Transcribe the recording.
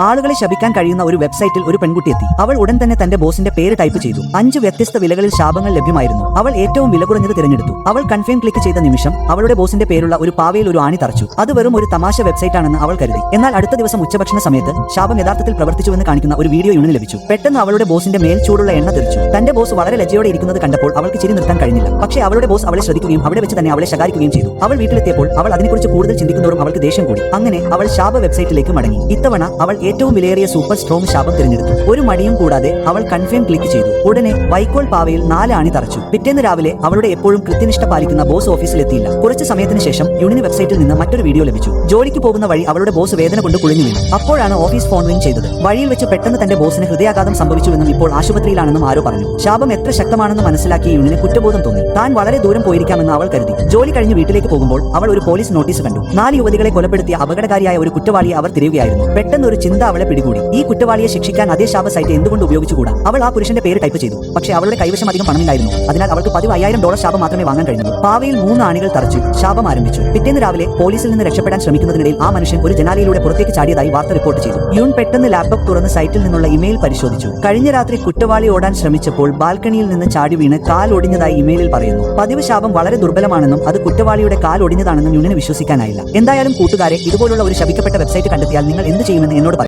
ആളുകളെ ശപിക്കാൻ കഴിയുന്ന ഒരു വെബ്സൈറ്റിൽ ഒരു പെൺകുട്ടി എത്തി. അവൾ ഉടൻ തന്നെ തന്റെ ബോസിന്റെ പേര് ടൈപ്പ് ചെയ്തു. 5 വ്യത്യസ്ത വിലകളിൽ ശാപങ്ങൾ ലഭ്യമായിരുന്നു. അവൾ ഏറ്റവും വില കുറഞ്ഞത് തിരഞ്ഞെടുത്തു. അവൾ കൺഫേം ക്ലിക്ക് ചെയ്ത നിമിഷം അവളുടെ ബോസിന്റെ പേരുള്ള ഒരു പാവയിൽ ഒരു ആണി തറച്ചു. അത് വെറും ഒരു തമാശ വെബ്സൈറ്റ് ആണെന്ന് അവൾ കരുതി. എന്നാൽ അടുത്ത ദിവസം ഉച്ചഭക്ഷണ സമയത്ത് ശാപം യഥാർത്ഥത്തിൽ പ്രവർത്തിച്ചുവെന്ന് കാണിക്കുന്ന ഒരു വീഡിയോ യൂണിന് ലഭിച്ചു. പെട്ടെന്ന് അവളുടെ ബോസിന്റെ മേൽ ചൂടുള്ള എണ്ണ തെറിച്ചു. തന്റെ ബോസ് വളരെ ലജ്ജയോടെ ഇരിക്കുന്നത് കണ്ടപ്പോൾ അവൾക്ക് ചിരി നിർത്താൻ കഴിഞ്ഞില്ല. പക്ഷേ അവളുടെ ബോസ് അവളെ ശ്രദ്ധിക്കുകയും അവിടെ വെച്ച് തന്നെ അവളെ ശകാരിക്കുകയും ചെയ്തു. അവൾ വീട്ടിലെത്തിയപ്പോൾ അവൾ അതിനെക്കുറിച്ച് കൂടുതൽ ചിന്തിക്കുന്നതോറും അവൾക്ക് ദേഷ്യം കൂടി. അങ്ങനെ അവൾ ശാപ വെബ്സൈറ്റിലേക്ക് മടങ്ങി. ഇത്തവണ അവൾ ഏറ്റവും വിലയേറിയ സൂപ്പർ സ്ട്രോങ് ശാപം തിരഞ്ഞെടുത്തു. ഒരു മടിയും കൂടാതെ അവൾ കൺഫേം ക്ലിക്ക് ചെയ്തു. ഉടനെ വൈക്കോൽ പാവയിൽ 4 ആണി തറച്ചു. പിറ്റേന്ന് രാവിലെ അവളുടെ എപ്പോഴും കൃത്യനിഷ്ഠ പാലിക്കുന്ന ബോസ് ഓഫീസിലെത്തിയില്ല. കുറച്ച് സമയത്തിന് ശേഷം യൂണിന് വെബ്സൈറ്റിൽ നിന്ന് മറ്റൊരു വീഡിയോ ലഭിച്ചു. ജോലിക്ക് പോകുന്ന വഴി അവളുടെ ബോസ് വേദന കൊണ്ട് കുളിഞ്ഞു വീണു. അപ്പോഴാണ് ഓഫീസ് ഫോൺ റിംഗ് ചെയ്തത്. വഴിയിൽ വെച്ച് പെട്ടെന്ന് തന്റെ ബോസിന് ഹൃദയാഘാതം സംഭവിച്ചുവെന്നും ഇപ്പോൾ ആശുപത്രിയിലാണെന്നും ആരോ പറഞ്ഞു. ശാപം എത്ര ശക്തമാണെന്ന് മനസ്സിലാക്കിയ യൂണിന് കുറ്റബോധം തോന്നി. താൻ വളരെ ദൂരം പോയിരിക്കാമെന്ന് അവൾ കരുതി. ജോലി കഴിഞ്ഞ് വീട്ടിലേക്ക് പോകുമ്പോൾ അവൾ ഒരു പോലീസ് നോട്ടീസ് കണ്ടു. 4 യുവതികളെ കൊലപ്പെടുത്തിയ അപകടകാരിയായ ഒരു കുറ്റവാളിയെ അവർ തിരയുകയായിരുന്നു. പെട്ടെന്ന് ഒരു ചിന്ത അവളെ പിടികൂടി. ഈ കുറ്റവാളിയെ ശിക്ഷിക്കാൻ അതേ ശാപ സൈറ്റ് എന്തുകൊണ്ട് ഉപയോഗിച്ചുകൂടാ? അവൾ ആ പുരുഷന്റെ പേര് ടൈപ്പ് ചെയ്തു. പക്ഷേ അവളുടെ കൈവശം അധികം പണമില്ലായിരുന്നു. അതിനാൽ അവൾക്ക് പതിവ് $5000 ശാപം മാത്രമേ വാങ്ങാൻ കഴിഞ്ഞുള്ളൂ. പാവയിൽ 3 ആണികൾ തറച്ചു. ശാപം ആരംഭിച്ചു. പിറ്റേന്ന് രാവിലെ പോലീസിൽ നിന്ന് രക്ഷപ്പെടാൻ ശ്രമിക്കുന്നതിനിടയിൽ ആ മനുഷ്യൻ ഒരു ജനാലയിലൂടെ പുറത്തേക്ക് ചാടിയതായി വാർത്ത റിപ്പോർട്ട് ചെയ്തു. യൂൺ പെട്ടെന്ന് ലാപ്ടോപ്പ് തുറന്ന് സൈറ്റിൽ നിന്നുള്ള ഇമെയിൽ പരിശോധിച്ചു. കഴിഞ്ഞ രാത്രി കുറ്റവാളി ഓടാൻ ശ്രമിച്ചപ്പോൾ ബാൽക്കണിയിൽ നിന്ന് ചാടി വീണ് കാൽ ഒടിഞ്ഞതായി ഇമെയിലിൽ പറയുന്നു. പതിവ് ശാപം വളരെ ദുർബലമാണെന്നും അത് കുറ്റവാളിയുടെ കാൽ ഒടിഞ്ഞതാണെന്നും യൂണിന് വിശ്വസിക്കാനായില്ല. എന്തായാലും കൂട്ടുകാരെ, ഇതുപോലുള്ള ഒരു ശപിക്കപ്പെട്ട വെബ്സൈറ്റ് കണ്ടെത്തിയാൽ നിങ്ങൾ എന്ത് ചെയ്യുമെന്ന് എന്നോട് പറയൂ.